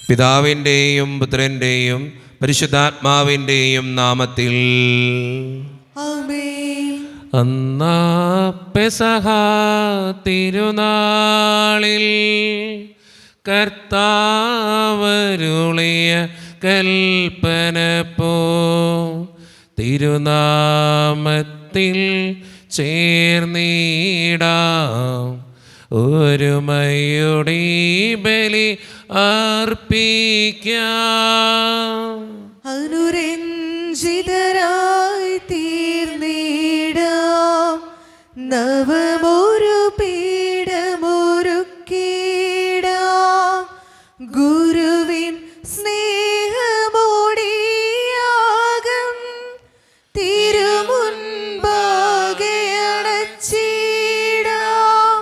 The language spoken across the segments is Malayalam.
പിതാവിൻ്റെയും പുത്രൻ്റെയും പരിശുദ്ധാത്മാവിൻ്റെയും നാമത്തിൽ ആമേൻ. അന്നാ പെസഹ തിരുനാളിൽ കർത്താവരുളിയ കൽപ്പന പോ തിരുനാമത്തിൽ ചേർന്നിടാം ഒരുമയുടെ ബലി അർപ്പിക്കാം. അനുരഞ്ജിതരായി തീർന്നിടാം നവമൊരു പീഠമൊരുക്കിടാം ഗുരുവിൻ സ്നേഹമോടിയാകം തിരുമുൻപാകെ അണച്ചിടാം.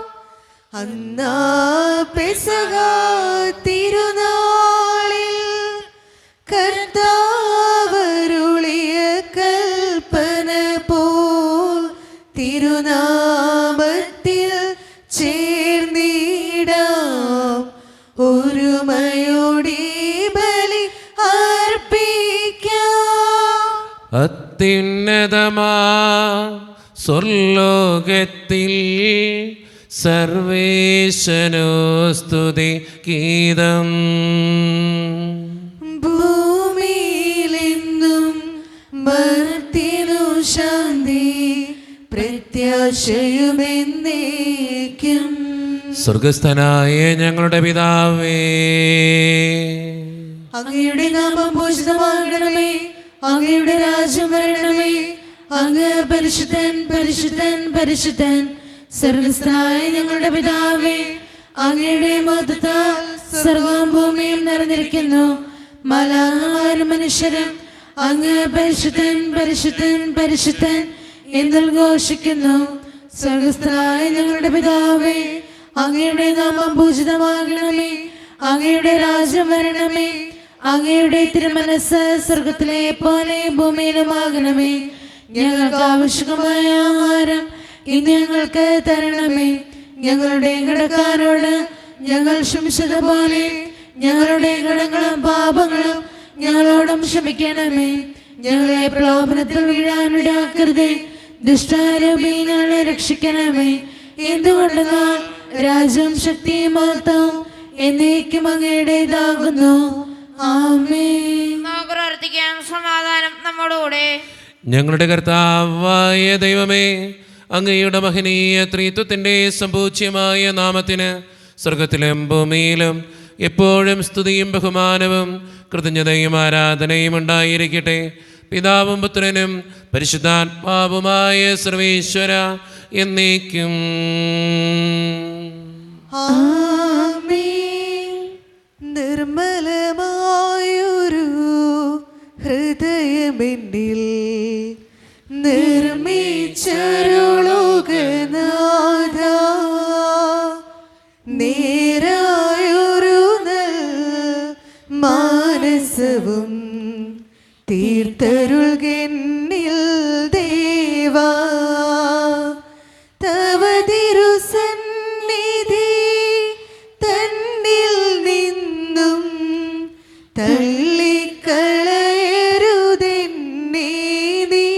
അന്നാ പെസഹ തിരുനാളിൽ കർത്താവരുളിയ കൽപ്പന പോൽ തിരുനാമത്തിൽ ചേർന്നിടാം ഒരുമയോടെ ബലി അർപ്പിക്കാം. അത്യുന്നതമാ സ്വർലോകത്തിൽ സർവേശനോ സ്തുതി ഗീതം. ഭൂമിയിലെന്നും മർത്യനു ശാന്തി പ്രത്യാശയുമെന്നേക്കും. സ്വർഗസ്ഥനായ ഞങ്ങളുടെ പിതാവേ, അങ്ങയുടെ നാമം പൂജിതമാകണമേ, അങ്ങയുടെ രാജ്യം വരണമേ, അങ്ങ് പരിശുദ്ധൻ പരിശുദ്ധൻ പരിശുദ്ധൻ. സ്വർഗസ്ഥനായ ഞങ്ങളുടെ പിതാവേ, അങ്ങയുടെ മഹത്വത്താൽ സർവ്വവും ഭൂമിയും നിറഞ്ഞിരിക്കുന്നു. മലാന്മാരും മനുഷ്യരും അങ്ങ് പരിശുദ്ധൻ പരിശുദ്ധൻ പരിശുദ്ധൻ എന്ന് ഘോഷിക്കുന്നു. സ്വർഗസ്ഥനായ ഞങ്ങളുടെ പിതാവേ, അങ്ങയുടെ നാമം പൂജിതമാകണമേ, അങ്ങയുടെ രാജ്യം വരണമേ, അങ്ങയുടെ തിരുമനസ്സ് സ്വർഗത്തിലെ പോലെ ഭൂമിയിലുമാകണമേ. ഞങ്ങൾക്ക് ആവശ്യമായ ആഹാരം ഇന്ന് ഞങ്ങൾക്ക് തരണമേ. ഞങ്ങളുടെ കടക്കാരോട് ഞങ്ങൾ ക്ഷമിച്ചതുപോലെ ഞങ്ങളുടെ കടങ്ങളും പാപങ്ങളും ഞങ്ങളോടും ക്ഷമിക്കണമേ. ഞങ്ങളെ പ്രലോഭനത്തിൽ വീഴാനിടയാക്കരുതേ, ദുഷ്ടാരൂപിയിൽ ഞങ്ങളെ രക്ഷിക്കണമേ. എന്തുകൊണ്ടെന്നാൽ രാജ്യം ശക്തിയും മഹത്വവും എന്നേക്കും അങ്ങയുടേതാകുന്നു. ആമേൻ. നമുക്ക് പ്രാർത്ഥിക്കാം. സമാധാനം നമ്മോടുകൂടെ. ഞങ്ങളുടെ കർത്താവായ ദൈവമേ, അങ്ങയുടെ മഹനീയ ത്രിത്വത്തിൻ്റെ സമ്പൂജ്യമായ നാമത്തിന് സ്വർഗത്തിലും ഭൂമിയിലും എപ്പോഴും സ്തുതിയും ബഹുമാനവും കൃതജ്ഞതയും ആരാധനയും ഉണ്ടായിരിക്കട്ടെ. പിതാവും പുത്രനും പരിശുദ്ധാത്മാവുമായ സർവേശ്വര എന്നേക്കും. ആമേൻ. നിർമ്മലമായൊരു ഹൃദയമെന്നിൽ നിർമ്മിച്ചരുളുകനാഥ, നേരായൊരു നൽ മാനസവും തീർത്തരുൾകെന്നിൽ ദേവാ. തവ തിരുസന്നിധി തന്നിൽ നിന്നും തള്ളിക്കളയരുതെന്നേ നീ.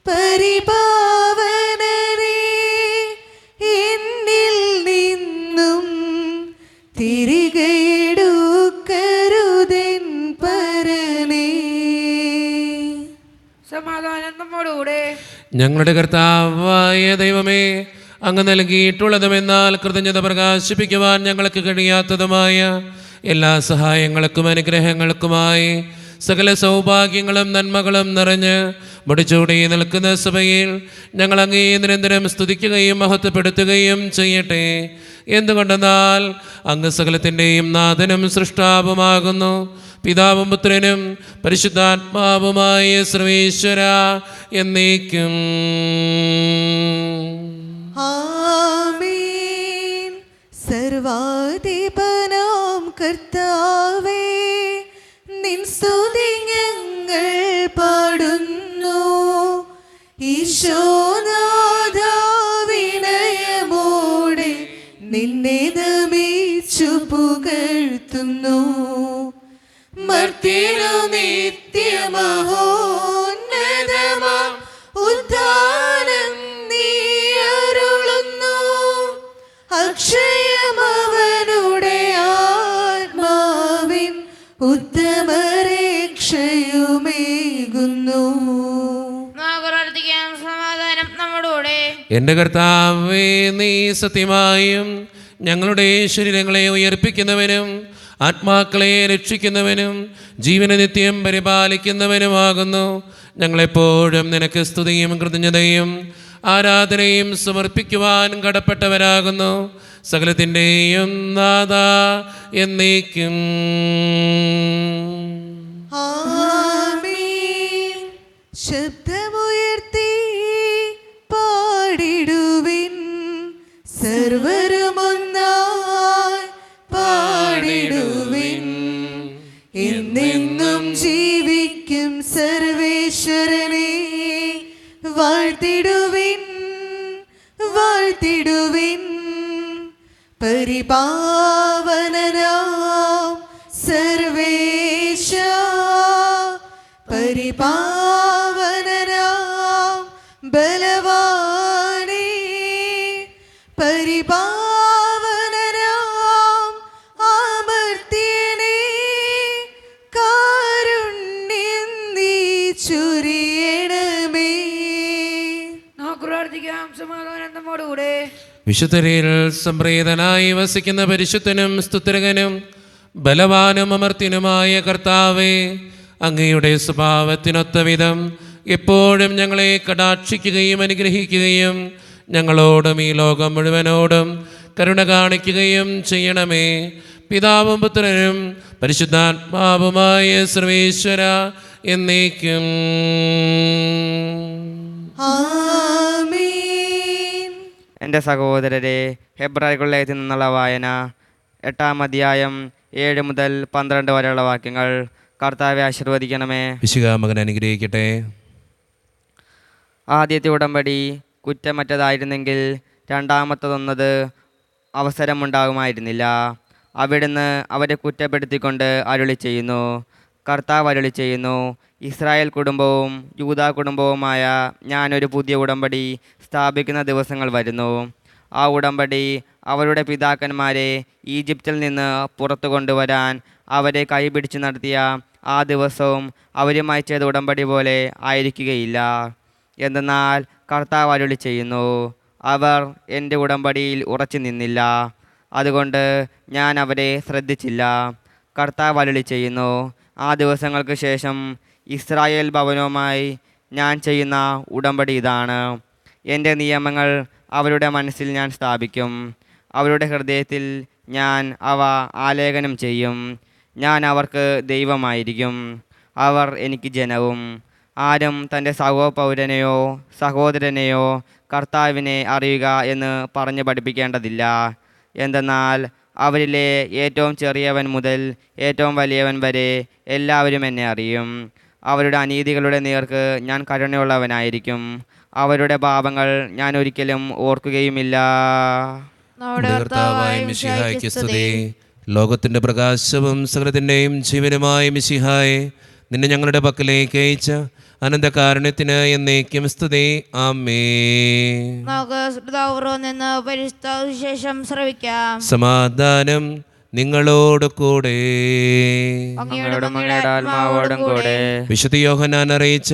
പരിപാവനനേ, എന്നിൽ നിന്നും തിരികെ എടുക്കരുതെൻ പരനേ. സമാധാനം നമ്മോടുകൂടെ. ഞങ്ങളുടെ കർത്താവായ ദൈവമേ, അങ്ങ് നൽകിയിട്ടുള്ളതുമെന്നാൽ കൃതജ്ഞത പ്രകാശിപ്പിക്കുവാൻ ഞങ്ങൾക്ക് കഴിയാത്തതുമായ എല്ലാ സഹായങ്ങൾക്കും അനുഗ്രഹങ്ങൾക്കുമായി സകല സൗഭാഗ്യങ്ങളും നന്മകളും നിറഞ്ഞ് മുടിച്ചൂടി നിൽക്കുന്ന സഭയിൽ ഞങ്ങൾ അങ്ങേ നിരന്തരം സ്തുതിക്കുകയും മഹത്വപ്പെടുത്തുകയും ചെയ്യട്ടെ. എന്തുകൊണ്ടെന്നാൽ അങ്ങ് സകലത്തിൻ്റെയും നാഥനും സൃഷ്ടാവുമാകുന്നു. പിതാവും പുത്രനും പരിശുദ്ധാത്മാവുമായ സർവേശ്വര എന്നേക്കും. ആമേൻ. സർവാധിപനാം കർത്താവേ, നിൻ സ്തുതി ഞങ്ങൾ പാടുന്നു. ഈശോനാഥ വിനയമോടെ നിന്നെ നമിച്ചിടുന്നു. സ്തുതിച്ചു പുകഴ്ത്തുന്നു. മർത്യനു നിത്യമഹോന്നതമാം ഉദ്ധാനം നീ അരുളുന്നു. അക്ഷയമവനുടെ ആത്മാവിൻ ഉത്തമരക്ഷയുമേകുന്നു. പ്രാർത്ഥിക്കാം. സമാധാനം നമ്മോടുകൂടെ. എൻ്റെ കർത്താവേ, നീ സത്യമായും ഞങ്ങളുടെ ശരീരങ്ങളെ ഉയർപ്പിക്കുന്നവനും ആത്മാക്കളെ രക്ഷിക്കുന്നവനും ജീവനെ നിത്യം പരിപാലിക്കുന്നവനുമാകുന്നു. ഞങ്ങളെപ്പോഴും നിനക്ക് സ്തുതിയും കൃതജ്ഞതയും ആരാധനയും സമർപ്പിക്കുവാൻ കടപ്പെട്ടവരാകുന്നു. സകലത്തിൻ്റെയും നാഥ എന്നേക്കും. ആമേൻ. ശബ്ദമുയർത്തി പാടിടുവിൻ, സർവരുമൊന്നായി പാടിടുവിൻ. എന്നെന്നും ജീവിക്കും സർവേശ്വരനെ വാഴ്ത്തിടുവിൻ, വാഴ്ത്തിടുവിൻ. പരിപാവനനാം സർവേശ, പരിപാവനനാം ബലവാനേ, പരിപാവനനാം അമർത്യനേ, കാരുണ്യം നീ ചൊരിയണമേ. നമുക്ക് പ്രാർത്ഥിക്കാം. സമാധാനം നമ്മോടുകൂടെ. വിശുദ്ധരിൽ സംപ്രീതനായി വസിക്കുന്ന പരിശുദ്ധനും സ്തുതിരകനും ബലവാനും അമർത്യനുമായ കർത്താവേ, അങ്ങയുടെ സ്വഭാവത്തിനൊത്ത വിധം എപ്പോഴും ഞങ്ങളെ കടാക്ഷിക്കുകയും അനുഗ്രഹിക്കുകയും ഞങ്ങളോടും ഈ ലോകം മുഴുവനോടും കരുണ കാണിക്കുകയും ചെയ്യണമേ. പിതാവും പുത്രനും പരിശുദ്ധാത്മാവുമായ സർവേശ്വര എന്നേക്കും. ആമേൻ. എൻ്റെ സഹോദരരെ, ഹെബ്രായരുടെ ലേഖനത്തിൽ നിന്നുള്ള വായന 8-ാം അധ്യായം 7 മുതൽ 12 വരെയുള്ള വാക്യങ്ങൾ. കർത്താവെ ആശീർവദിക്കണമേ. വിശുദ്ധ മകൻ അനുഗ്രഹിക്കട്ടെ. ആദ്യത്തെ ഉടമ്പടി കുറ്റമറ്റതായിരുന്നെങ്കിൽ രണ്ടാമത്തതൊന്നത് അവസരമുണ്ടാകുമായിരുന്നില്ല. അവിടുന്ന് അവരെ കുറ്റപ്പെടുത്തിക്കൊണ്ട് അരുളി ചെയ്യുന്നു. കർത്താവ് അരുളി ചെയ്യുന്നു, ഇസ്രായേൽ കുടുംബവും യൂദാ കുടുംബവുമായ ഞാനൊരു പുതിയ ഉടമ്പടി സ്ഥാപിക്കുന്ന ദിവസങ്ങൾ വരുന്നു. ആ ഉടമ്പടി അവരുടെ പിതാക്കന്മാരെ ഈജിപ്തിൽ നിന്ന് പുറത്തു കൊണ്ടുവരാൻ അവരെ കൈപിടിച്ച് നടത്തിയ ആ ദിവസവും അവരുമായി ചെയ്ത ഉടമ്പടി പോലെ ആയിരിക്കുകയില്ല. എന്തെന്നാൽ കർത്താവ് അരുളി ചെയ്യുന്നു, അവർ എൻ്റെ ഉടമ്പടിയിൽ ഉറച്ചു നിന്നില്ല, അതുകൊണ്ട് ഞാൻ അവരെ ശ്രദ്ധിച്ചില്ല. കർത്താവ് അരുളി ചെയ്യുന്നു, ആ ദിവസങ്ങൾക്ക് ശേഷം ഇസ്രായേൽ ഭവനവുമായി ഞാൻ ചെയ്യുന്ന ഉടമ്പടി ഇതാണ്. എൻ്റെ നിയമങ്ങൾ അവരുടെ മനസ്സിൽ ഞാൻ സ്ഥാപിക്കും, അവരുടെ ഹൃദയത്തിൽ ഞാൻ അവ ആലേഖനം ചെയ്യും. ഞാൻ അവർക്ക് ദൈവമായിരിക്കും, അവർ എനിക്ക് ജനവും. ആരും തൻ്റെ സഹോപൗരനെയോ സഹോദരനെയോ കർത്താവിനെ അറിയുക എന്ന് പറഞ്ഞു പഠിപ്പിക്കേണ്ടതില്ല. എന്തെന്നാൽ അവരിലെ ഏറ്റവും ചെറിയവൻ മുതൽ ഏറ്റവും വലിയവൻ വരെ എല്ലാവരും എന്നെ അറിയും. അവരുടെ അനീതികളുടെ നേർക്ക് ഞാൻ കരുണയുള്ളവനായിരിക്കും, അവരുടെ പാപങ്ങൾ ഞാൻ ഒരിക്കലും ഓർക്കുകയുമില്ല. നമ്മുടെ കർത്താവായ മിശിഹായ്ക്ക് സ്തുതി. ലോകത്തിൻ്റെ പ്രകാശവും സകലത്തിൻ്റെയും ജീവനുമായ മിശിഹായെ, നിന്നെ ഞങ്ങളുടെ പക്കലേക്ക് അയച്ച അനന്തകാരുണ്യത്തിന് എന്നേക്കും സ്തുതി. ആമേൻ. നമുക്ക് ശ്രോതാപൂർവ്വം നിന്ന് പരിശുദ്ധ സുവിശേഷം ശ്രവിക്കാം. സമാധാനം നിങ്ങളോട് കൂടെ. അങ്ങയോടും അങ്ങയുടെ ആത്മാവോടും കൂടെ. വിശുദ്ധ യോഹന്നാൻ അറിയിച്ച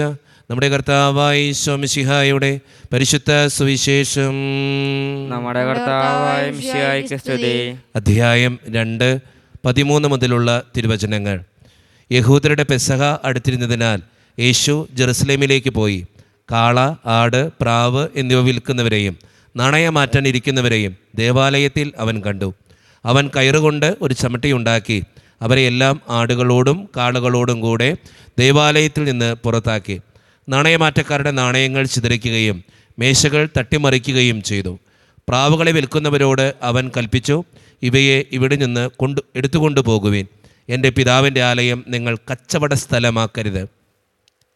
നമ്മുടെ കർത്താവായ ഈശോ മിശിഹായുടെ പരിശുദ്ധ സുവിശേഷം. നമ്മുടെ കർത്താവായ മിശിഹായ്ക്ക് സ്തുതി. അധ്യായം 2:13 മുതലുള്ള തിരുവചനങ്ങൾ. യഹൂദരുടെ പെസഹ അടുത്തിരുന്നതിനാൽ യേശു ജെറുസലേമിലേക്ക് പോയി. കാള, ആട്, പ്രാവ് എന്നിവ വിൽക്കുന്നവരെയും നാണയം മാറ്റാൻ ഇരിക്കുന്നവരെയും ദേവാലയത്തിൽ അവൻ കണ്ടു. അവൻ കയറുകൊണ്ട് ഒരു ചമട്ടിയുണ്ടാക്കി അവരെയെല്ലാം ആടുകളോടും കാളകളോടും കൂടെ ദേവാലയത്തിൽ നിന്ന് പുറത്താക്കി. നാണയമാറ്റക്കാരുടെ നാണയങ്ങൾ ചിതറിക്കുകയും മേശകൾ തട്ടിമറിക്കുകയും ചെയ്തു. പ്രാവുകളെ വിൽക്കുന്നവരോട് അവൻ കൽപ്പിച്ചു, ഇവയെ ഇവിടെ നിന്ന് എടുത്തുകൊണ്ടു പോകുവിൻ. എൻ്റെ പിതാവിൻ്റെ ആലയം നിങ്ങൾ കച്ചവട സ്ഥലമാക്കരുത്.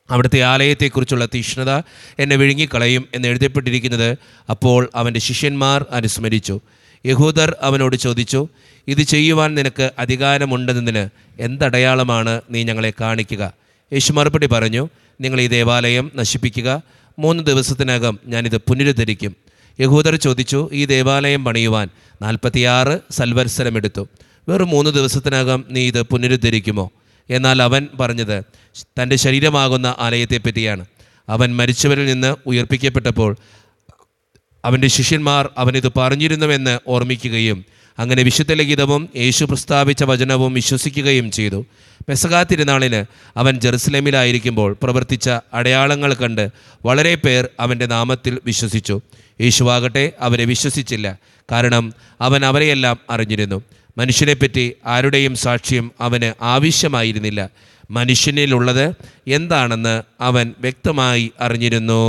അവിടുത്തെ ആലയത്തെക്കുറിച്ചുള്ള തീക്ഷ്ണത എന്നെ വിഴുങ്ങിക്കളയും എന്ന് എഴുതപ്പെട്ടിരിക്കുന്നത് അപ്പോൾ അവൻ്റെ ശിഷ്യന്മാർ അനുസ്മരിച്ചു. യഹൂദർ അവനോട് ചോദിച്ചു, ഇത് ചെയ്യുവാൻ നിനക്ക് അധികാരമുണ്ടെന്നതിന് എന്തടയാളമാണ് നീ ഞങ്ങളെ കാണിക്കുക? യേശു മറുപടി പറഞ്ഞു, നിങ്ങൾ ഈ ദേവാലയം നശിപ്പിക്കുക, 3 ദിവസത്തിനകം ഞാനിത് പുനരുദ്ധരിക്കും. യഹൂദർ ചോദിച്ചു, ഈ ദേവാലയം പണിയുവാൻ 46 സംവത്സരമെടുത്തു, വെറും 3 ദിവസത്തിനകം നീ ഇത് പുനരുദ്ധരിക്കുമോ? എന്നാൽ അവൻ പറഞ്ഞത് തൻ്റെ ശരീരമാകുന്ന ആലയത്തെപ്പറ്റിയാണ്. അവൻ മരിച്ചവരിൽ നിന്ന് ഉയർപ്പിക്കപ്പെട്ടപ്പോൾ അവൻ്റെ ശിഷ്യന്മാർ അവനിത് പറഞ്ഞിരുന്നുവെന്ന് ഓർമ്മിക്കുകയും അങ്ങനെ വിശുദ്ധ ലിഖിതവും യേശു പ്രസ്താവിച്ച വചനവും വിശ്വസിക്കുകയും ചെയ്തു. പെസഹാ തിരുനാളിന് അവൻ ജെറുസലേമിലായിരിക്കുമ്പോൾ പ്രവർത്തിച്ച അടയാളങ്ങൾ കണ്ട് വളരെ പേർ അവൻ്റെ നാമത്തിൽ വിശ്വസിച്ചു. യേശുവാകട്ടെ അവരെ വിശ്വസിച്ചില്ല, കാരണം അവൻ അവരെയെല്ലാം അറിഞ്ഞിരുന്നു. മനുഷ്യനെപ്പറ്റി ആരുടെയും സാക്ഷ്യം അവന് ആവശ്യമായിരുന്നില്ല. മനുഷ്യനിലുള്ളത് എന്താണെന്ന് അവൻ വ്യക്തമായി അറിഞ്ഞിരുന്നു.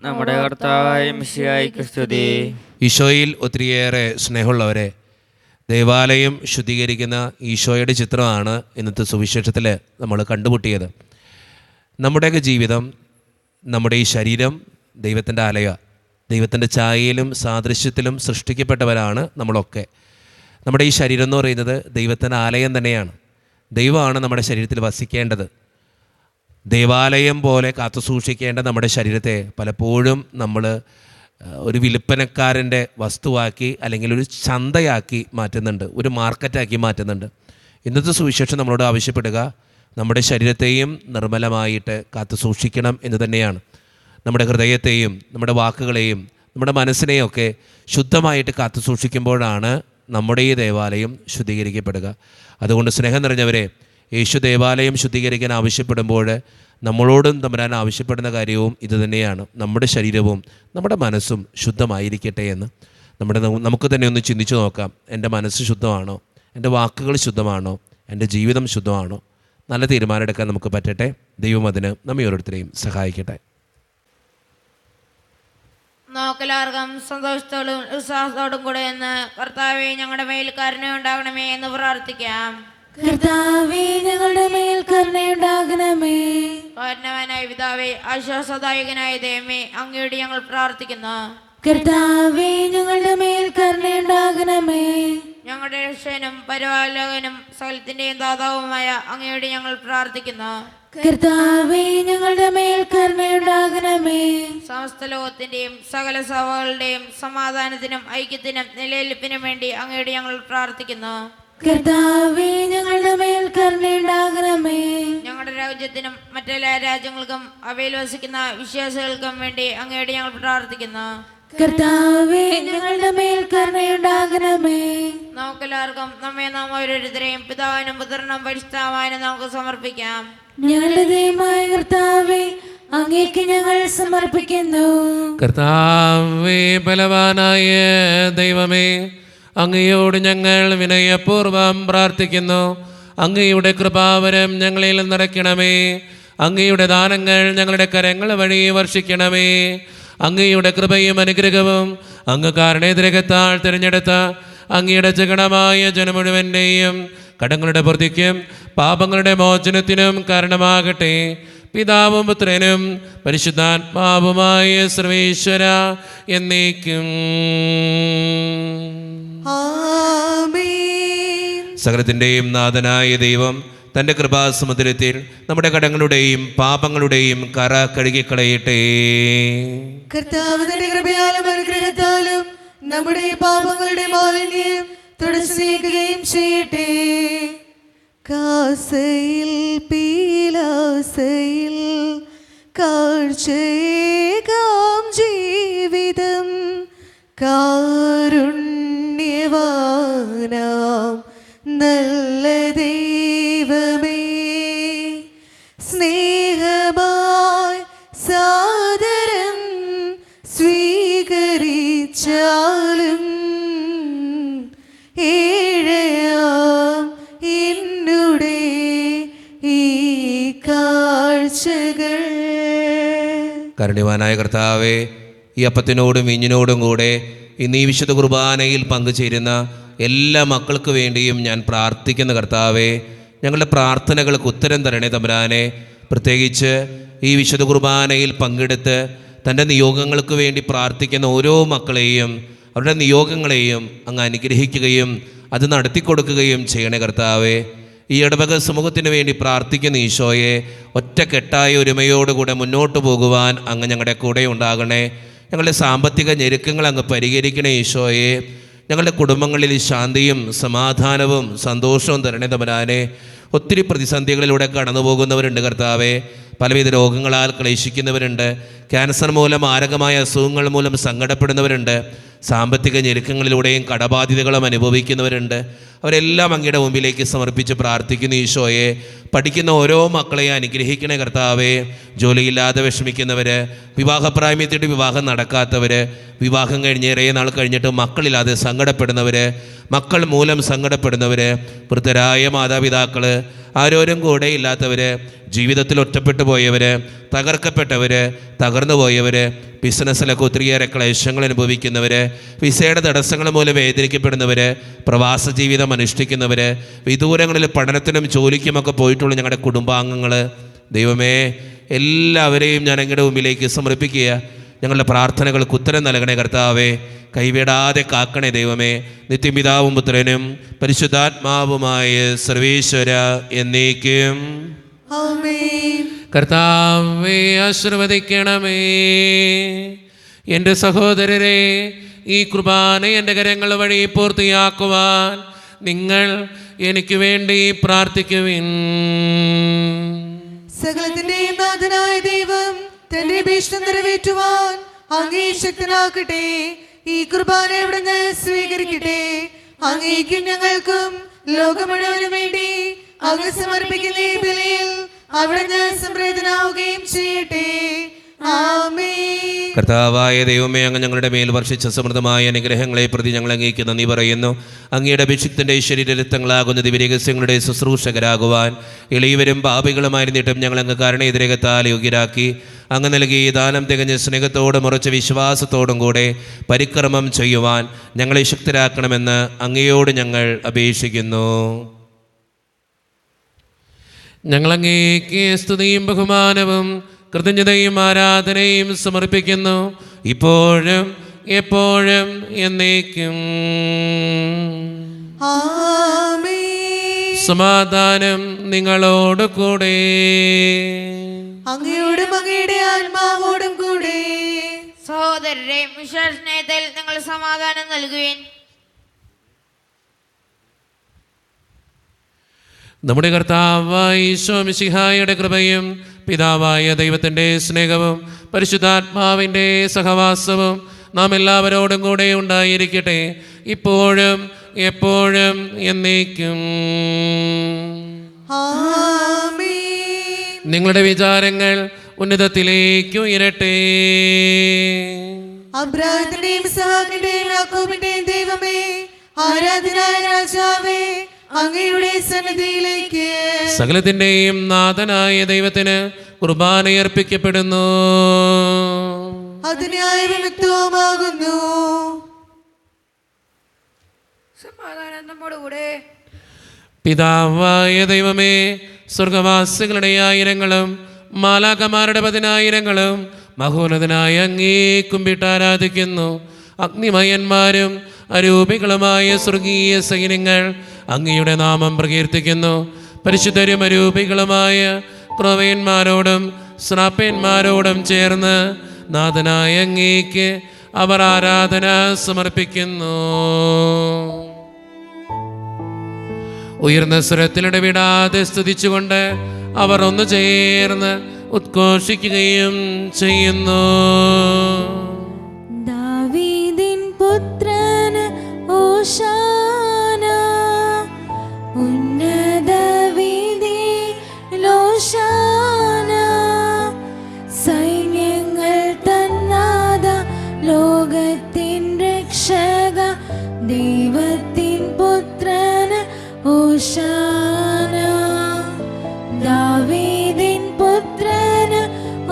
നമ്മുടെ കർത്താവായ മിശിഹായ്ക്ക് സ്തുതി. ഈശോയിൽ ഒത്തിരിയേറെ സ്നേഹമുള്ളവരെ, ദേവാലയം ശുദ്ധീകരിക്കുന്ന ഈശോയുടെ ചിത്രമാണ് ഇന്നത്തെ സുവിശേഷത്തിൽ നമ്മൾ കണ്ടുമുട്ടിയത്. നമ്മുടെയൊക്കെ ജീവിതം, നമ്മുടെ ഈ ശരീരം ദൈവത്തിൻ്റെ ആലയ, ദൈവത്തിൻ്റെ ഛായയിലും സാദൃശ്യത്തിലും സൃഷ്ടിക്കപ്പെട്ടവരാണ് നമ്മളൊക്കെ. നമ്മുടെ ഈ ശരീരം എന്ന് പറയുന്നത് ദൈവത്തിൻ്റെ ആലയം തന്നെയാണ്. ദൈവമാണ് നമ്മുടെ ശരീരത്തിൽ വസിക്കേണ്ടത്. ദേവാലയം പോലെ കാത്തു സൂക്ഷിക്കേണ്ട നമ്മുടെ ശരീരത്തെ പലപ്പോഴും നമ്മൾ ഒരു വിൽപ്പനക്കാരൻ്റെ വസ്തുവാക്കി അല്ലെങ്കിൽ ഒരു ചന്തയാക്കി മാറ്റുന്നുണ്ട്, ഒരു മാർക്കറ്റാക്കി മാറ്റുന്നുണ്ട്. ഇന്നത്തെ സുവിശേഷം നമ്മളോട് ആവശ്യപ്പെടുക നമ്മുടെ ശരീരത്തെയും നിർമ്മലമായിട്ട് കാത്തു സൂക്ഷിക്കണം എന്ന് തന്നെയാണ്. നമ്മുടെ ഹൃദയത്തെയും നമ്മുടെ വാക്കുകളെയും നമ്മുടെ മനസ്സിനെയും ഒക്കെ ശുദ്ധമായിട്ട് കാത്തു സൂക്ഷിക്കുമ്പോഴാണ് നമ്മുടെ ഈ ദേവാലയം ശുദ്ധീകരിക്കപ്പെടുക. അതുകൊണ്ട് സ്നേഹം നിറഞ്ഞവരെ, യേശു ദേവാലയം ശുദ്ധീകരിക്കാൻ ആവശ്യപ്പെടുമ്പോൾ നമ്മളോടും തമ്പുരാൻ ആവശ്യപ്പെടുന്ന കാര്യവും ഇതുതന്നെയാണ്. നമ്മുടെ ശരീരവും നമ്മുടെ മനസ്സും ശുദ്ധമായിരിക്കട്ടെ എന്ന് നമുക്ക് തന്നെ ഒന്ന് ചിന്തിച്ചു നോക്കാം. എൻ്റെ മനസ്സ് ശുദ്ധമാണോ? എൻ്റെ വാക്കുകൾ ശുദ്ധമാണോ? എൻ്റെ ജീവിതം ശുദ്ധമാണോ? നല്ല തീരുമാനം എടുക്കാൻ നമുക്ക് പറ്റട്ടെ. ദൈവം അതിന് നമ്മെ ഓരോരുത്തരെയും സഹായിക്കട്ടെ. നോക്കലാർക്കും സന്തോഷത്തോടും ഉത്സാഹത്തോടും കൂടെ എന്ന് കർത്താവേ ഞങ്ങളുടെ മേൽ കരുണയുണ്ടാകണമേ എന്ന് പ്രാർത്ഥിക്കാം. കർത്താവേ ഞങ്ങളുടെ മേൽ കരുണയുണ്ടാകണമേ. കാരണവാനായ പിതാവേ, ആശ്വാസദായകനായ ദൈവമേ, അങ്ങയോട് ഞങ്ങൾ പ്രാർത്ഥിക്കുന്നു. കർത്താവേ ഞങ്ങളുടെ മേൽ കരുണയുണ്ടാകണമേ. ഞങ്ങളുടെ രക്ഷകനും പരിപാലകനും സകലത്തിന്റെയും ദാതാവുമായ അങ്ങയോട് ഞങ്ങൾ പ്രാർത്ഥിക്കുന്നു. കർത്താവേ ഞങ്ങളുടെ മേൽ കരുണയുണ്ടാകണമേ. സമസ്ത ലോകത്തിന്റെയും സകല സഭകളുടെയും സമാധാനത്തിനും ഐക്യത്തിനും നിലനിൽപ്പിനും വേണ്ടി അങ്ങയോട് ഞങ്ങൾ പ്രാർത്ഥിക്കുന്നു. കർത്താവേ ഞങ്ങളുടെ മേൽ കരുണയുണ്ടാകണമേ. ഞങ്ങളുടെ രാജ്യത്തിനും മറ്റെല്ലാ രാജ്യങ്ങൾക്കും അവയിൽ വസിക്കുന്ന വിശ്വാസികൾക്കും വേണ്ടി അങ്ങയോട് ഞങ്ങൾ പ്രാർത്ഥിക്കുന്നു. കർത്താവേ ഞങ്ങളുടെ മേൽ കരുണയുണ്ടാകണമേ. നമുക്കെല്ലാവർക്കും നാം ഓരോരുത്തരെയും പിതാവിനും പുത്രനും പരിശുദ്ധാത്മാവിനും നമുക്ക് സമർപ്പിക്കാം. ഞങ്ങളുടെ ദൈവമായ കർത്താവേ, അങ്ങേക്ക് ഞങ്ങൾ സമർപ്പിക്കുന്നു. കർത്താവേ, ബലവാനായ ദൈവമേ, അങ്ങയോട് ഞങ്ങൾ വിനയപൂർവ്വം പ്രാർത്ഥിക്കുന്നു. അങ്ങയുടെ കൃപാവരം ഞങ്ങളിൽ നിറയ്ക്കണമേ. അങ്ങയുടെ ദാനങ്ങൾ ഞങ്ങളുടെ കരങ്ങൾ വഴി വർഷിക്കണമേ. അങ്ങയുടെ കൃപയും അനുഗ്രഹവും അങ്ങ് കാരണേതിരകത്താൽ തിരഞ്ഞെടുത്ത അങ്ങയുടെ ജഗണമായ ജനം മുഴുവൻ്റെയും കടങ്ങളുടെ പ്രതിക്കും പാപങ്ങളുടെ മോചനത്തിനും കാരണമാകട്ടെ. പിതാവും പുത്രനും പരിശുദ്ധാത്മാവുമായ സർവേശ്വര എന്നേക്കും. സകലത്തിൻ്റെയും നാഥനായ ദൈവം തൻ്റെ കൃപാസമുദ്രത്തിൽ നമ്മുടെ കടങ്ങളുടെയും പാപങ്ങളുടെയും കറ കഴുകിക്കളയട്ടെ. കർത്താവ് തന്റെ കൃപയാലും അനുഗ്രഹത്താലും നമ്മുടെ പാപങ്ങളുടെ മാലിന്യം തുടച്ചു നീക്കുകയും ചെയ്യട്ടെ. കാസയിൽ പീലാസയിൽ കാഴ്ചയേകാം ജീവിതം കാരുണ്യവാനാം നല്ല ദൈവമേ, സ്നേഹമായി സാദരം സ്വീകരിച്ചാലും ഏഴയാം എന്നുടെ ഈ കാഴ്ചകൾ. കാരുണ്യവാനായ കർത്താവേ, ഈ അപ്പത്തിനോടും വീഞ്ഞിനോടും കൂടെ ഇന്ന് ഈ വിശുദ്ധ കുർബാനയിൽ പങ്കുചേരുന്ന എല്ലാ മക്കൾക്ക് വേണ്ടിയും ഞാൻ പ്രാർത്ഥിക്കുന്ന കർത്താവേ, ഞങ്ങളുടെ പ്രാർത്ഥനകൾക്ക് ഉത്തരം തരണേ തമ്പുരാനെ. പ്രത്യേകിച്ച് ഈ വിശുദ്ധ കുർബാനയിൽ പങ്കെടുത്ത് തൻ്റെ നിയോഗങ്ങൾക്ക് വേണ്ടി പ്രാർത്ഥിക്കുന്ന ഓരോ മക്കളെയും അവരുടെ നിയോഗങ്ങളെയും അങ്ങ് അനുഗ്രഹിക്കുകയും അത് നടത്തിക്കൊടുക്കുകയും ചെയ്യണേ കർത്താവേ. ഈ ഇടവക സമൂഹത്തിന് വേണ്ടി പ്രാർത്ഥിക്കുന്ന ഈശോയെ, ഒറ്റക്കെട്ടായ ഒരുമയോടുകൂടെ മുന്നോട്ട് പോകുവാൻ അങ്ങ് ഞങ്ങളുടെ കൂടെ ഉണ്ടാകണേ. ഞങ്ങളുടെ സാമ്പത്തിക ഞെരുക്കങ്ങൾ അങ്ങ് പരിഹരിക്കണേ ഈശോയെ. ഞങ്ങളുടെ കുടുംബങ്ങളിൽ ശാന്തിയും സമാധാനവും സന്തോഷവും തരണേ തമ്പുരാനെ. ഒത്തിരി പ്രതിസന്ധികളിലൂടെ കടന്നു പോകുന്നവരുണ്ട് കർത്താവേ. പലവിധ രോഗങ്ങളാൽ ക്ലേശിക്കുന്നവരുണ്ട്. ക്യാൻസർ മൂലം, മാരകമായ അസുഖങ്ങൾ മൂലം സങ്കടപ്പെടുന്നവരുണ്ട്. സാമ്പത്തിക ഞെരുക്കങ്ങളിലൂടെയും കടബാധ്യതകളും അനുഭവിക്കുന്നവരുണ്ട്. അവരെല്ലാം അങ്ങയുടെ മുമ്പിലേക്ക് സമർപ്പിച്ച് പ്രാർത്ഥിക്കുന്ന ഈശോയെ, പഠിക്കുന്ന ഓരോ മക്കളെയും അനുഗ്രഹിക്കണേ കർത്താവേ. ജോലിയില്ലാതെ വിഷമിക്കുന്നവർ, വിവാഹപ്രായമെത്തിയിട്ട് വിവാഹം നടക്കാത്തവർ, വിവാഹം കഴിഞ്ഞ് ഏറെ നാൾ കഴിഞ്ഞിട്ട് മക്കളില്ലാതെ സങ്കടപ്പെടുന്നവർ, മക്കൾ മൂലം സങ്കടപ്പെടുന്നവർ, വൃദ്ധരായ മാതാപിതാക്കൾ, ആരോരും കൂടെ ഇല്ലാത്തവർ, ജീവിതത്തിൽ ഒറ്റപ്പെട്ടു പോയവർ, തകർക്കപ്പെട്ടവർ, തകർന്നു പോയവർ, ബിസിനസ്സിലൊക്കെ ഒത്തിരിയേറെ ക്ലേശങ്ങൾ അനുഭവിക്കുന്നവർ, വിസയുടെ തടസ്സങ്ങൾ മൂലം വേദനിക്കപ്പെടുന്നവർ, പ്രവാസ ജീവിതം അനുഷ്ഠിക്കുന്നവർ, വിദൂരങ്ങളിൽ പഠനത്തിനും ജോലിക്കുമൊക്കെ പോയിട്ടുള്ള ഞങ്ങളുടെ കുടുംബാംഗങ്ങൾ, ദൈവമേ, എല്ലാവരെയും ഞാൻ അങ്ങയുടെ മുമ്പിലേക്ക് സമർപ്പിക്കുക. ഞങ്ങളുടെ പ്രാർത്ഥനകൾക്ക് ഉത്തരം നൽകണേ കർത്താവേ. കൈവിടാതെ കാക്കണേ ദൈവമേ. നിത്യപിതാവും പുത്രനും പരിശുദ്ധാത്മാവുമായ സർവേശ്വര എന്നേക്കും ആമേൻ. കർത്താവേ ആശീർവദിക്കണമേ. എൻ്റെ സഹോദരരെ, ഈ കുർബാന എൻ്റെ കരങ്ങൾ വഴി പൂർത്തിയാക്കുവാൻ നിങ്ങൾ എനിക്ക് വേണ്ടി പ്രാർത്ഥിക്കുവിൻ. സകലത്തിന്റെയും നാഥനായ ദൈവം തന്റെ ഭീഷണി നിറവേറ്റുവാൻ അങ്ങേ ശക്തനാക്കട്ടെ. ഈ കുർബാന ഇവിടുന്ന് സ്വീകരിക്കട്ടെ. അങ്ങേക്കും ഞങ്ങൾക്കും ലോകം മുഴുവനും വേണ്ടി അങ്ങ് സമർപ്പിക്കുന്ന ഈ ബലിയിൽ അവിടുന്ന് സംപ്രീതനാവുകയും ചെയ്യട്ടെ. ആമേൻ. കർത്താവായ ദൈവമേ, അങ്ങ് ഞങ്ങളുടെ മേൽ വർഷിച്ച സമൃദ്ധമായ അനുഗ്രഹങ്ങളെ പ്രതി ഞങ്ങൾ അങ്ങേക്ക് നന്ദി പറയുന്നു. അങ്ങയുടെ അഭിഷിക്തന്റെ ശരീരരക്തങ്ങളാകുന്ന ദിവ്യരഹസ്യങ്ങളുടെ ശുശ്രൂഷകരാകുവാൻ എളിയവരും പാപികളുമായിരുന്നിട്ടും ഞങ്ങൾ അങ്ങ് കാരണേതിരകത്താൽ യോഗ്യരാക്കി. അങ്ങ് നൽകി ദാനം തികഞ്ഞ സ്നേഹത്തോടും ഉറച്ച വിശ്വാസത്തോടും കൂടെ പരിക്രമം ചെയ്യുവാൻ ഞങ്ങളെ ശക്തരാക്കണമെന്ന് അങ്ങയോട് ഞങ്ങൾ അപേക്ഷിക്കുന്നു. ഞങ്ങളങ്ങേക്ക് സ്തുതിയും ബഹുമാനവും കൃതജ്ഞതയും ആരാധനയും സമർപ്പിക്കുന്നു, ഇപ്പോഴും എപ്പോഴും എന്നേക്കും. ആമേൻ. സമാധാനം നിങ്ങളോട് കൂടെ. അങ്ങയോടും അങ്ങയുടെ ആത്മാവോടും കൂടെ. സഹോദരരെ, വിശ്വാസസ്നേഹത്തിൽ നിങ്ങൾ സമാധാനം നൽകുവിൻ. നമ്മുടെ കർത്താവായ ഈശോ മിശിഹായുടെ കൃപയും പിതാവായ ദൈവത്തിൻ്റെ സ്നേഹവും പരിശുദ്ധാത്മാവിൻ്റെ സഹവാസവും നാം എല്ലാവരോടും കൂടെ ഉണ്ടായിരിക്കട്ടെ, ഇപ്പോഴും എപ്പോഴും എന്നേക്കും. ആമേൻ. നിങ്ങളുടെ വിചാരങ്ങൾ ഉന്നതത്തിലേക്ക് ഉയരട്ടെ. അബ്രാഹത്തിന്റെയും ഇസ്ഹാക്കിന്റെയും യാക്കോബിന്റെയും ദൈവമേ, ആരാധനായ രാജാവേ, അങ്ങയുടെ സന്നിധിയിലേക്ക് സകലത്തിൻ്റെയും നാഥനായ ദൈവത്തിന് കുർബാനയർപ്പിക്കപ്പെടുന്നു. അത് ന്യായവിമുക്തവുമാകുന്നു. സമാധാനം നമ്മോടുകൂടെ. പിതാവായ ദൈവമേ, സ്വർഗവാസികളുടെ ആയിരങ്ങളും മാലാകമാരുടെ 10,000 മഹോന്നതനായ അങ്ങേ കുമ്പിട്ട് ആരാധിക്കുന്നു. അഗ്നിമയന്മാരും അരൂപികളുമായ സ്വർഗീയ സൈന്യങ്ങൾ അങ്ങയുടെ നാമം പ്രകീർത്തിക്കുന്നു. പരിശുദ്ധരും അരൂപികളുമായ ക്രോവയന്മാരോടും ശ്രാപ്പന്മാരോടും ചേർന്ന് നാഥനായ അങ്ങേക്ക് അവർ ആരാധന സമർപ്പിക്കുന്നു. ഉയർന്ന സ്വരത്തിലിടവിടാതെ സ്തുതിച്ചുകൊണ്ട് അവർ ഒന്നു ചേർന്ന് ഉദ്ഘോഷിക്കുകയും ചെയ്യുന്നു. ദാവീദിൻ പുത്രന് ഓശാന, ഉന്നത വീഥിയിലോശാന. സൈന്യങ്ങൾ തന്നാഥ, ലോകത്തിൻ രക്ഷക, ദൈവത്തിൻ പുത്രന് ഓശാന. ദാവീദിൻ പുത്രന്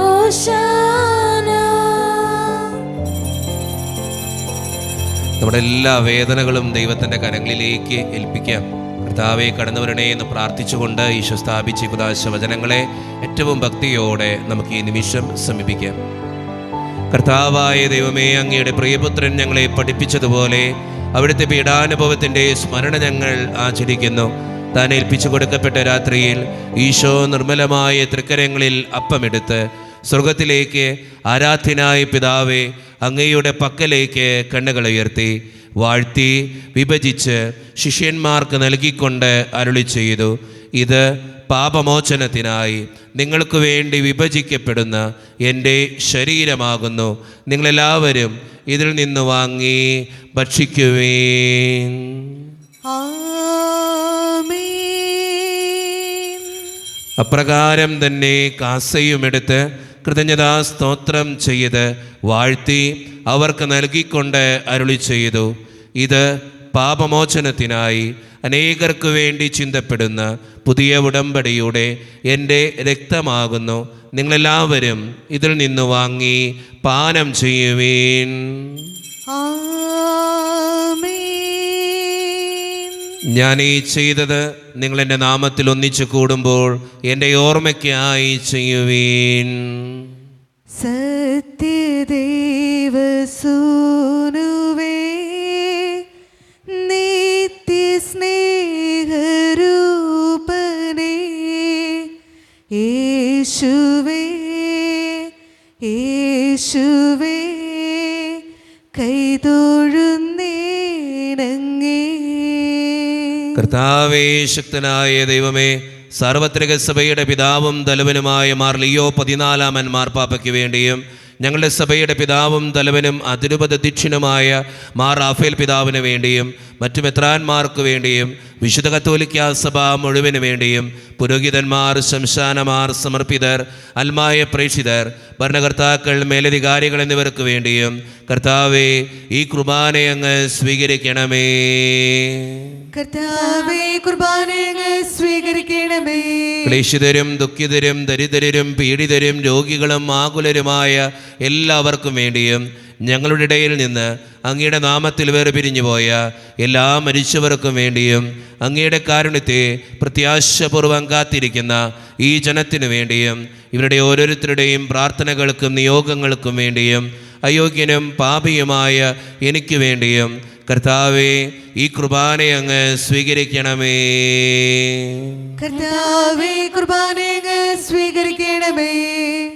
ഓശാന. നമ്മുടെ എല്ലാ വേദനകളും ദൈവത്തിൻ്റെ കരങ്ങളിലേക്ക് ഏൽപ്പിക്കാം. കർത്താവെ കടന്നു വരണേ എന്ന് പ്രാർത്ഥിച്ചുകൊണ്ട് ഈശോ സ്ഥാപിച്ച കുദാശ വചനങ്ങളെ ഏറ്റവും ഭക്തിയോടെ നമുക്ക് ഈ നിമിഷം സമീപിക്കാം. കർത്താവായ ദൈവമേ, അങ്ങയുടെ പ്രിയപുത്രൻ ഞങ്ങളെ പഠിപ്പിച്ചതുപോലെ അവിടുത്തെ പീഡാനുഭവത്തിൻ്റെ സ്മരണ ഞങ്ങൾ ആചരിക്കുന്നു. താൻ ഏൽപ്പിച്ചു കൊടുക്കപ്പെട്ട രാത്രിയിൽ ഈശോ നിർമ്മലമായ തൃക്കരങ്ങളിൽ അപ്പമെടുത്ത് സ്വർഗത്തിലേക്ക് ആരാധ്യനായ പിതാവേ അങ്ങയുടെ പക്കലേക്ക് കണ്ണുകൾ ഉയർത്തി വാഴ്ത്തി വിഭജിച്ച് ശിഷ്യന്മാർക്ക് നൽകിക്കൊണ്ട് അരുളി ചെയ്തു, ഇത് പാപമോചനത്തിനായി നിങ്ങൾക്ക് വേണ്ടി വിഭജിക്കപ്പെടുന്ന എൻ്റെ ശരീരമാകുന്നു. നിങ്ങളെല്ലാവരും ഇതിൽ നിന്ന് വാങ്ങി ഭക്ഷിക്കുവേൻ. അപ്രകാരം തന്നെ കാസയുമെടുത്ത് കൃതജ്ഞതാ സ്തോത്രം ചെയ്ത് വാഴ്ത്തി അവർക്ക് നൽകിക്കൊണ്ട് അരുളി ചെയ്തു, ഇത് പാപമോചനത്തിനായി അനേകർക്ക് വേണ്ടി ചിന്തപ്പെടുന്ന പുതിയ ഉടമ്പടിയുടെ എൻ്റെ രക്തമാകുന്നു. നിങ്ങളെല്ലാവരും ഇതിൽ നിന്ന് വാങ്ങി പാനം ചെയ്യുവേൻ. ഞാൻ ഈ ചെയ്തത് നിങ്ങൾ എൻ്റെ നാമത്തിൽ ഒന്നിച്ചു കൂടുമ്പോൾ എൻ്റെ ഓർമ്മയ്ക്കായി ചെയ്യുവീൻ. സത്യദേവസൂനുവേ, നിത്യസ്നേഹരൂപനേ, യേശുവേ യേശുവേ കൈതൊഴുന്നേനങ്ങേ. കർത്താവേ, ശക്തനായ ദൈവമേ, സാർവത്രിക സഭയുടെ പിതാവും തലവനുമായ മാർ ലിയോ 14 മാർപ്പാപ്പയ്ക്ക് വേണ്ടിയും ഞങ്ങളുടെ സഭയുടെ പിതാവും തലവനും അതിരൂപതധ്യക്ഷനുമായ മാർ റാഫേൽ പിതാവിന് വേണ്ടിയും മറ്റു മെത്രാന്മാർക്ക് വേണ്ടിയും വിശുദ്ധ കത്തോലിക്കാ സഭ മുഴുവന് വേണ്ടിയും പുരോഹിതന്മാർ, ശംശാനമാർ, സമർപ്പിതർ, അൽമായ പ്രേക്ഷിതർ, ഭരണകർത്താക്കൾ, മേലധികാരികൾ എന്നിവർക്ക് വേണ്ടിയും കർത്താവേ ഈ കുർബാനയെ അങ്ങ് സ്വീകരിക്കണമേ. കർത്താവേ, കുർബാനയെ അങ്ങ് സ്വീകരിക്കണമേ. ക്ലേശിതരും ദുഃഖിതരും ദരിദ്രരും പീഡിതരും രോഗികളും ആകുലരുമായ എല്ലാവർക്കും വേണ്ടിയും ഞങ്ങളുടെ ഇടയിൽ നിന്ന് അങ്ങയുടെ നാമത്തിൽ വേർപിരിഞ്ഞു പോയ എല്ലാ മരിച്ചവർക്കും വേണ്ടിയും അങ്ങയുടെ കാരുണ്യത്തെ പ്രത്യാശപൂർവ്വം കാത്തിരിക്കുന്ന ഈ ജനത്തിനു വേണ്ടിയും ഇവരുടെ ഓരോരുത്തരുടെയും പ്രാർത്ഥനകൾക്കും നിയോഗങ്ങൾക്കും വേണ്ടിയും അയോഗ്യനും പാപിയുമായ എനിക്ക് വേണ്ടിയും കർത്താവേ ഈ കുർബാനയെ അങ്ങ് സ്വീകരിക്കണമേ. കർത്താവേ, കുർബാനയെ അങ്ങ് സ്വീകരിക്കണമേ.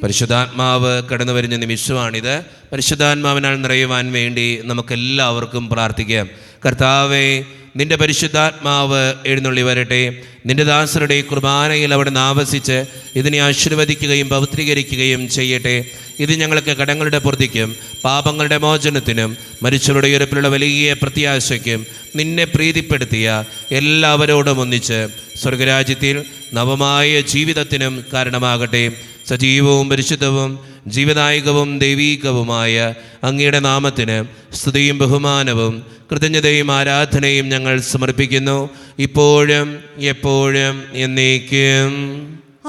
പരിശുദ്ധാത്മാവ് കടന്നു വരുന്ന നിമിഷമാണിത്. പരിശുദ്ധാത്മാവിനാൽ നിറയുവാൻ വേണ്ടി നമുക്കെല്ലാവർക്കും പ്രാർത്ഥിക്കാം. കർത്താവേ, നിന്റെ പരിശുദ്ധാത്മാവ് എഴുന്നള്ളി വരട്ടെ. നിന്റെ ദാസരുടെ കുർബാനയിൽ അവിടെ ആവസിച്ച് ഇതിനെ ആശീർവദിക്കുകയും പവിത്രീകരിക്കുകയും ചെയ്യട്ടെ. ഇത് ഞങ്ങൾക്ക് കടങ്ങളുടെ പൂർത്തിക്കും പാപങ്ങളുടെ മോചനത്തിനും മരിച്ചവരുടെ ഉയർപ്പിലുള്ള വലിയ പ്രത്യാശയ്ക്കും നിന്നെ പ്രീതിപ്പെടുത്തിയ എല്ലാവരോടും ഒന്നിച്ച് സ്വർഗരാജ്യത്തിൽ നവമായ ജീവിതത്തിനും കാരണമാകട്ടെ. സജീവവും പരിശുദ്ധവും ജീവദായകവും ദൈവീകവുമായ അങ്ങയുടെ നാമത്തിന് സ്തുതിയും ബഹുമാനവും കൃതജ്ഞതയും ആരാധനയും ഞങ്ങൾ സമർപ്പിക്കുന്നു, ഇപ്പോഴും എപ്പോഴും എന്നേക്കും.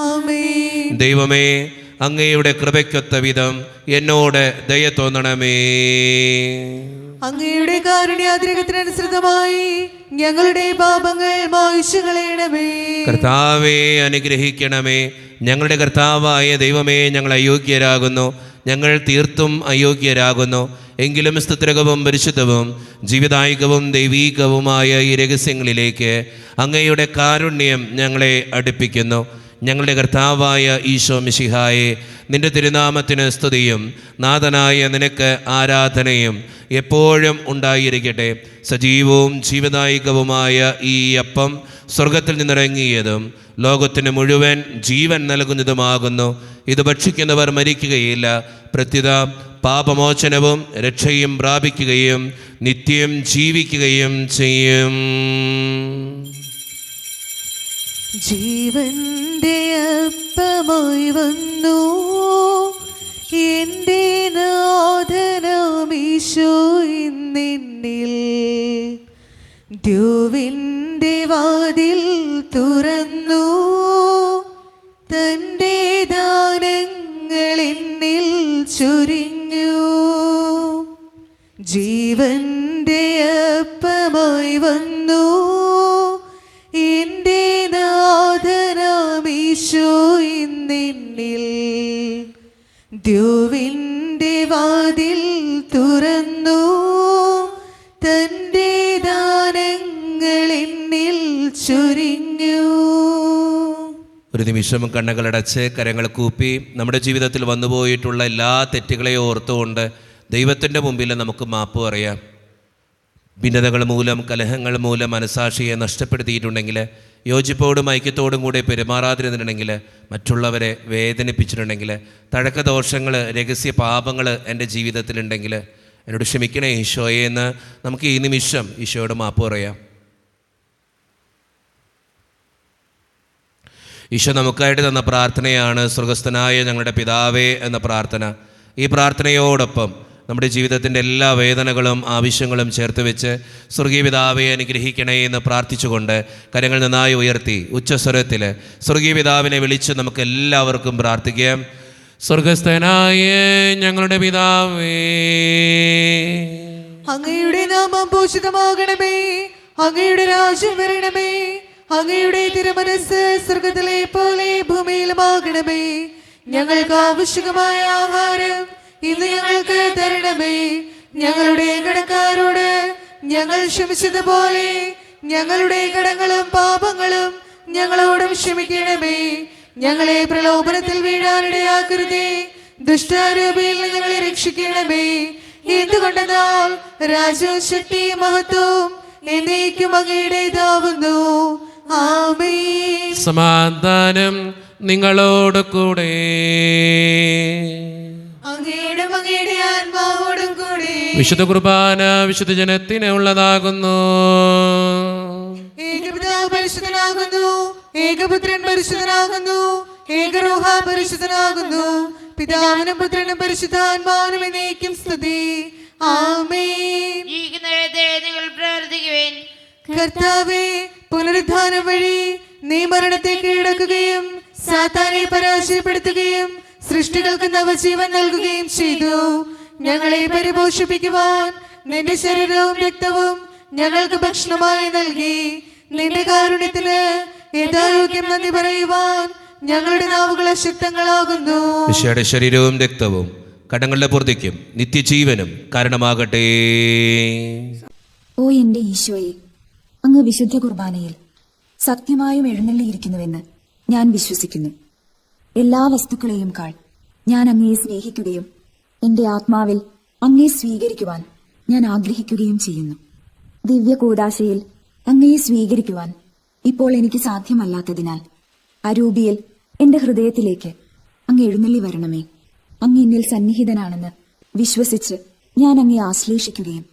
ആമേൻ. ദൈവമേ, അങ്ങയുടെ കൃപയ്ക്കൊത്ത വിധം എന്നോട് ദയ തോന്നണമേ. അങ്ങയുടെ കാരുണ്യാതിരകത്തിനനുസൃതമായി ഞങ്ങളുടെ പാപങ്ങൾ മായ്ച്ചു കളയണമേ. കർത്താവേ, അനുഗ്രഹിക്കണമേ. ഞങ്ങളുടെ കർത്താവായ ദൈവമേ, ഞങ്ങൾ അയോഗ്യരാകുന്നു, ഞങ്ങൾ തീർത്തും അയോഗ്യരാകുന്നു. എങ്കിലും സ്തുത്രകവും പരിശുദ്ധവും ജീവദായകവും ദൈവീകവുമായ ഈ രഹസ്യങ്ങളിലേക്ക് അങ്ങയുടെ കാരുണ്യം ഞങ്ങളെ അടുപ്പിക്കുന്നു. ഞങ്ങളുടെ കർത്താവായ ഈശോ മിശിഹായെ, നിന്റെ തിരുനാമത്തിന് സ്തുതിയും നാഥനായ നിനക്ക് ആരാധനയും എപ്പോഴും ഉണ്ടായിരിക്കട്ടെ. സജീവവും ജീവദായകവുമായ ഈ അപ്പം സ്വർഗത്തിൽ നിന്നിറങ്ങിയതും ലോകത്തിന് മുഴുവൻ ജീവൻ നൽകുന്നതുമാകുന്നു. ഇത് ഭക്ഷിക്കുന്നവർ മരിക്കുകയില്ല, പ്രത്യുത പാപമോചനവും രക്ഷയും പ്രാപിക്കുകയും നിത്യം ജീവിക്കുകയും ചെയ്യും. ജീവന്റെ അപ്പമായി വന്നു എൻ്റെ നാഥനാമീശോ ഇന്നിൽ ദ്യോവിൻ്റെ വാതിൽ തുറന്നു, തൻ്റെ ദാനങ്ങൾ എന്നിൽ ചൊരിഞ്ഞു. ജീവന്റെ അപ്പമായി വന്നു എൻ്റെ നാഥനാമീശോ ഇന്നിൽ ദ്യോവിൻ്റെ വാതിൽ ചൊരിഞ്ഞു. ഒരു നിമിഷം കണ്ണുകളടച്ച് കരങ്ങൾ കൂപ്പി നമ്മുടെ ജീവിതത്തിൽ വന്നുപോയിട്ടുള്ള എല്ലാ തെറ്റുകളെയും ഓർത്തുകൊണ്ട് ദൈവത്തിൻ്റെ മുമ്പിൽ നമുക്ക് മാപ്പ് പറയാം. ഭിന്നതകൾ മൂലം, കലഹങ്ങൾ മൂലം മനസാക്ഷിയെ നഷ്ടപ്പെടുത്തിയിട്ടുണ്ടെങ്കിൽ, യോജിപ്പോടും ഐക്യത്തോടും കൂടെ പെരുമാറാതിരുന്നിട്ടുണ്ടെങ്കിൽ, മറ്റുള്ളവരെ വേദനിപ്പിച്ചിട്ടുണ്ടെങ്കിൽ, തഴക്കദോഷങ്ങൾ, രഹസ്യ പാപങ്ങൾ എൻ്റെ ജീവിതത്തിലുണ്ടെങ്കിൽ എന്നോട് ക്ഷമിക്കണേ ഈശോയെ എന്ന് നമുക്ക് ഈ നിമിഷം ഈശോയോട് മാപ്പ് പറയാം. ഈശോ നമുക്കായിട്ട് തന്ന പ്രാർത്ഥനയാണ് സ്വർഗസ്ഥനായ ഞങ്ങളുടെ പിതാവേ എന്ന പ്രാർത്ഥന. ഈ പ്രാർത്ഥനയോടൊപ്പം നമ്മുടെ ജീവിതത്തിൻ്റെ എല്ലാ വേദനകളും ആവശ്യങ്ങളും ചേർത്ത് വെച്ച് സ്വർഗീയ പിതാവെ അനുഗ്രഹിക്കണേ എന്ന് പ്രാർത്ഥിച്ചുകൊണ്ട് കരങ്ങൾ നന്നായി ഉയർത്തി ഉച്ചസ്വരത്തിൽ സ്വർഗീയ പിതാവിനെ വിളിച്ച് നമുക്ക് എല്ലാവർക്കും പ്രാർത്ഥിക്കാം. സ്വർഗസ്ഥനായ ഞങ്ങളുടെ പിതാവേ, അങ്ങയുടെ നാമം പൂജിതമാകണമേ, അങ്ങയുടെ രാജ്യം വരണമേ, അങ്ങയുടെ തിരുമനസ്സ് സ്വർഗത്തിലെ പോലെ ഭൂമിയിലുമാകണമേ. ഞങ്ങൾക്ക് ആവശ്യമായ ആഹാരം ഇന്ന് ഞങ്ങൾക്ക് തരണമേ. ഞങ്ങളുടെ കടക്കാരോട് ഞങ്ങൾ ക്ഷമിച്ചതുപോലെ ഞങ്ങളുടെ കടങ്ങളും പാപങ്ങളും ഞങ്ങളോടും ക്ഷമിക്കണമേ. ഞങ്ങളെ പ്രലോഭനത്തിൽ വീഴാനിടയാക്കരുതേ, ദുഷ്ടാരൂപിയിൽ ഞങ്ങളെ രക്ഷിക്കണമേ. എന്തുകൊണ്ടെന്നാൽ രാജ്യവും ശക്തിയും മഹത്വവും എന്നേക്കും അങ്ങയുടേതാവുന്നു. ആമേൻ. സമാധാനം നിങ്ങളോട് കൂടെ. അങ്ങയുടെ ആത്മാവോടും കൂടെ. വിശുദ്ധ കുർബാന വിശുദ്ധ ജനത്തിന് ഉള്ളതാകുന്നു. ഏകപിതാവ് പരിശുദ്ധനാകുന്നു, ഏകപുത്രൻ പരിശുദ്ധനാകുന്നു, ഏകരൂഹ പരിശുദ്ധനാകുന്നു. പിതാവിനും പുത്രനും പരിശുദ്ധാത്മാവിനും എന്നേക്കും സ്തുതി. ആമേൻ. നിങ്ങൾ പ്രാർത്ഥിക്കുവേൻ. കർത്താവേ, പുനരുദ്ധാനം വഴി നീ മരണത്തെ കീഴടക്കുകയും സാത്താനെ പരാജയപ്പെടുത്തുകയും സൃഷ്ടികൾക്ക് നവജീവൻ നൽകുകയും ചെയ്തു. ഞങ്ങളെ പരിപോഷിപ്പിക്കുവാൻ നിന്റെ ശരീരവും രക്തവും ഞങ്ങൾക്ക് ഭക്ഷണമായി നൽകി. നിന്റെ കാരുണ്യത്തിന് യഥായോഗ്യം നന്ദി പറയുവാൻ ഞങ്ങളുടെ നാവുകൾ അശക്തങ്ങളാകുന്നു. ഈശോയുടെ ശരീരവും രക്തവും കടങ്ങളുടെ പൂർത്തിക്കും നിത്യജീവനും കാരണമാകട്ടെ. ഓ എന്റെ ഈശോയെ, അങ്ങ് വിശുദ്ധ കുർബാനയിൽ സത്യമായും എഴുന്നള്ളിയിരിക്കുന്നുവെന്ന് ഞാൻ വിശ്വസിക്കുന്നു. എല്ലാ വസ്തുക്കളെയും കാൾ ഞാൻ അങ്ങയെ സ്നേഹിക്കുകയും എന്റെ ആത്മാവിൽ അങ്ങയെ സ്വീകരിക്കുവാൻ ഞാൻ ആഗ്രഹിക്കുകയും ചെയ്യുന്നു. ദിവ്യ കൂദാശയിൽ അങ്ങയെ സ്വീകരിക്കുവാൻ ഇപ്പോൾ എനിക്ക് സാധ്യമല്ലാത്തതിനാൽ അരൂപിയിൽ എന്റെ ഹൃദയത്തിലേക്ക് അങ്ങ് എഴുന്നള്ളി വരണമേ. അങ്ങ് എന്നിൽ സന്നിഹിതനാണെന്ന് വിശ്വസിച്ച് ഞാൻ അങ്ങയെ ആശ്ലേഷിക്കുകയും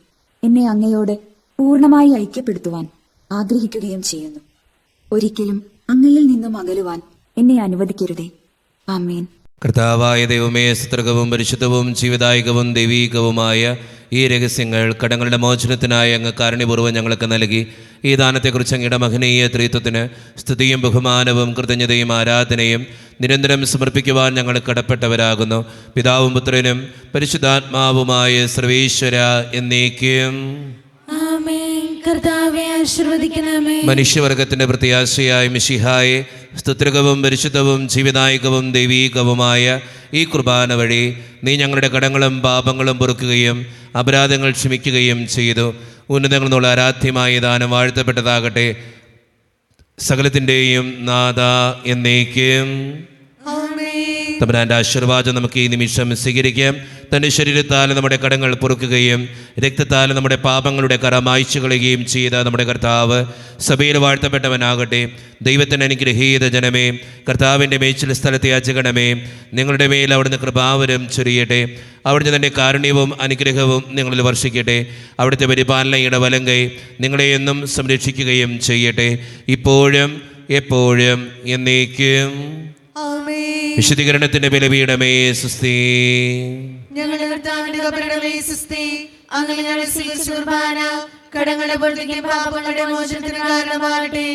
എന്നെ അങ്ങയോട് പൂർണ്ണമായി ഐക്യപ്പെടുത്തുവാൻ ആഗ്രഹിക്കുകയും ചെയ്യുന്നു. ഒരിക്കലും അങ്ങയിൽ നിന്നും അകലുവാൻ എന്നെ അനുവദിക്കരുതേ. ആമേൻ. കർത്താവായ ദൈവമേ, സ്തുത്യർഹവും പരിശുദ്ധവും ജീവദായകവും ദൈവീകവുമായ ഈ രഹസ്യങ്ങൾ കടങ്ങളുടെ മോചനത്തിനായി അങ്ങ് കാരുണ്യപൂർവ്വം ഞങ്ങൾക്ക് നൽകി. ഈ ദാനത്തെക്കുറിച്ച് അങ്ങയുടെ മഹനീയ ത്രിത്വത്തിന് സ്തുതിയും ബഹുമാനവും കൃതജ്ഞതയും ആരാധനയും നിരന്തരം സമർപ്പിക്കുവാൻ ഞങ്ങൾ കടപ്പെട്ടവരാകുന്നു. പിതാവും പുത്രനും പരിശുദ്ധാത്മാവുമായ സർവേശ്വര എന്നേക്കും. കർത്താവേ, ആശീർവദിക്കണമേ. മനുഷ്യവർഗത്തിന്റെ പ്രത്യാശയായ മിശിഹായെ, സ്തുത്യർഹവും പരിശുദ്ധവും ജീവദായകവും ദൈവീകവുമായ ഈ കുർബാന വഴി നീ ഞങ്ങളുടെ കടങ്ങളും പാപങ്ങളും പൊറുക്കുകയും അപരാധങ്ങൾ ക്ഷമിക്കുകയും ചെയ്തു. ഉന്നതങ്ങളിൽ നിന്നുള്ള ആരാധ്യമായ ദാനം വാഴ്ത്തപ്പെട്ടതാകട്ടെ. സകലത്തിൻ്റെയും നാഥ എന്നേക്കും. തമ്പുരാന്റെ ആശീർവാദം നമുക്ക് ഈ നിമിഷം സ്വീകരിക്കാം. തൻ്റെ ശരീരത്താൽ നമ്മുടെ കടങ്ങൾ പൊറുക്കുകയും രക്തത്താൽ നമ്മുടെ പാപങ്ങളുടെ കറ മായ്ച്ചു കളയുകയും ചെയ്ത നമ്മുടെ കർത്താവ് സഭയിൽ വാഴ്ത്തപ്പെട്ടവനാകട്ടെ. ദൈവത്തിന് അനുഗ്രഹീത ജനമേ, കർത്താവിൻ്റെ മേച്ചിൽ സ്ഥലത്തെ യാചകണമേ. നിങ്ങളുടെ മേൽ അവിടുന്ന് കൃപാവരം ചൊരിയട്ടെ. അവിടുന്ന് തൻ്റെ കാരുണ്യവും അനുഗ്രഹവും നിങ്ങളിൽ വർഷിക്കട്ടെ. അവിടുത്തെ പരിപാലനയുടെ വലങ്കൈ നിങ്ങളെ എന്നും സംരക്ഷിക്കുകയും ചെയ്യട്ടെ, ഇപ്പോഴും എപ്പോഴും എന്നേക്കും. വിശുദ്ധീകരണത്തിന്റെ ബലിപീഠമേ സുസ്തി. ഞങ്ങളുടെ കർത്താവിന്റെ കബറിടമേ സുസ്തി. അങ്ങനെ ഞങ്ങൾ സ്വീകരിച്ച കുർബാന കടങ്ങളുടെ പൊറുതിക്കും പാപങ്ങളുടെ മോചനത്തിന് കാരണമാകട്ടെ.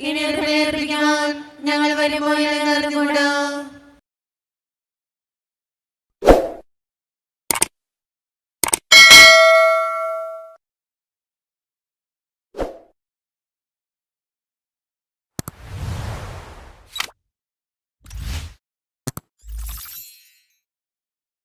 ഇനി ഒരു ബലിയർപ്പിക്കുവാൻ ഞങ്ങൾ വരുമോ എന്ന് അറിഞ്ഞുകൂടാ.